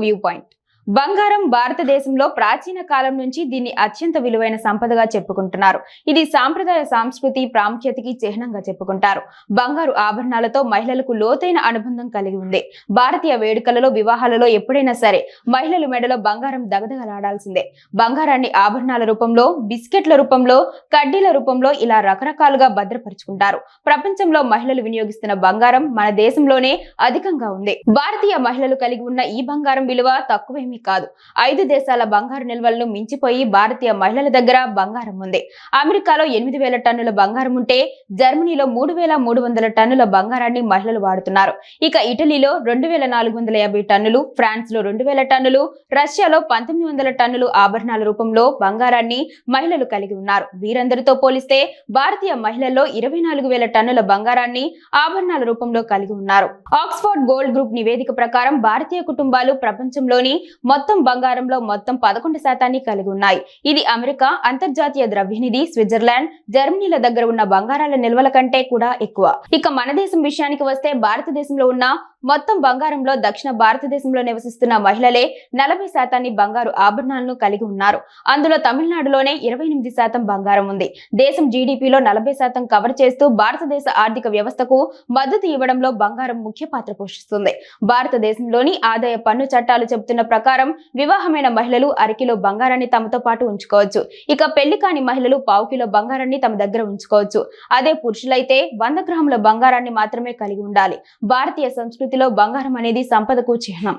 View point. బంగారం భారతదేశంలో ప్రాచీన కాలం నుంచి దీన్ని అత్యంత విలువైన సంపదగా చెప్పుకుంటున్నారు. ఇది సాంప్రదాయ సంస్కృతి ప్రాముఖ్యతకి చిహ్నంగా చెప్పుకుంటారు. బంగారు ఆభరణాలతో మహిళలకు లోతైన అనుబంధం కలిగి ఉంది. భారతీయ వేడుకలలో, వివాహాలలో ఎప్పుడైనా సరే మహిళలు మెడలో బంగారం దగదగలాడాల్సిందే. బంగారాన్ని ఆభరణాల రూపంలో, బిస్కెట్ల రూపంలో, కడ్డీల రూపంలో ఇలా రకరకాలుగా భద్రపరుచుకుంటారు. ప్రపంచంలో మహిళలు వినియోగిస్తున్న బంగారం మన దేశంలోనే అధికంగా ఉంది. భారతీయ మహిళలు కలిగి ఉన్న ఈ బంగారం విలువ తక్కువేమీ కాదు. 5 దేశాల బంగారు నిల్వలను మించిపోయి భారతీయ మహిళల దగ్గర బంగారం ఉంది. అమెరికాలో 8,000 టన్నుల బంగారం ఉంటే జర్మనీలో 3,300 టన్నుల బంగారాన్ని మహిళలు వాడుతున్నారు. ఇక ఇటలీలో 2,450 టన్నులు, ఫ్రాన్స్ లో 2,000 టన్నులు, రష్యాలో 1,900 టన్నులు ఆభరణాల రూపంలో బంగారాన్ని మహిళలు కలిగి ఉన్నారు. వీరందరితో పోలిస్తే భారతీయ మహిళల్లో 24,000 టన్నుల బంగారాన్ని ఆభరణాల రూపంలో కలిగి ఉన్నారు. ఆక్స్ఫర్డ్ గోల్డ్ గ్రూప్ నివేదిక ప్రకారం భారతీయ కుటుంబాలు ప్రపంచంలోని మొత్తం బంగారంలో మొత్తం 11% కలిగి ఉన్నాయి. ఇది అమెరికా, అంతర్జాతీయ ద్రవ్యనిధి, స్విట్జర్లాండ్, జర్మనీల దగ్గర ఉన్న బంగారాల నిల్వల కంటే కూడా ఎక్కువ. ఇక మన దేశం విషయానికి వస్తే భారతదేశంలో ఉన్న మొత్తం బంగారంలో దక్షిణ భారతదేశంలో నివసిస్తున్న మహిళలే 40% బంగారు ఆభరణాలను కలిగి ఉన్నారు. అందులో తమిళనాడులోనే 28% బంగారం ఉంది. దేశం జీడీపీలో 40% కవర్ చేస్తూ భారతదేశ ఆర్థిక వ్యవస్థకు మద్దతు ఇవ్వడంలో బంగారం ముఖ్య పాత్ర పోషిస్తుంది. భారతదేశంలోని ఆదాయ పన్ను చట్టాలు చెబుతున్న ప్రకారం వివాహమైన మహిళలు అరకిలో బంగారాన్ని తమతో పాటు ఉంచుకోవచ్చు. ఇక పెళ్లి కాని మహిళలు 1/4 కిలో బంగారాన్ని తమ దగ్గర ఉంచుకోవచ్చు. అదే పురుషులైతే 100 గ్రాముల బంగారాన్ని మాత్రమే కలిగి ఉండాలి. భారతీయ సంస్కృతిలో బంగారం అనేది సంపదకు చిహ్నం.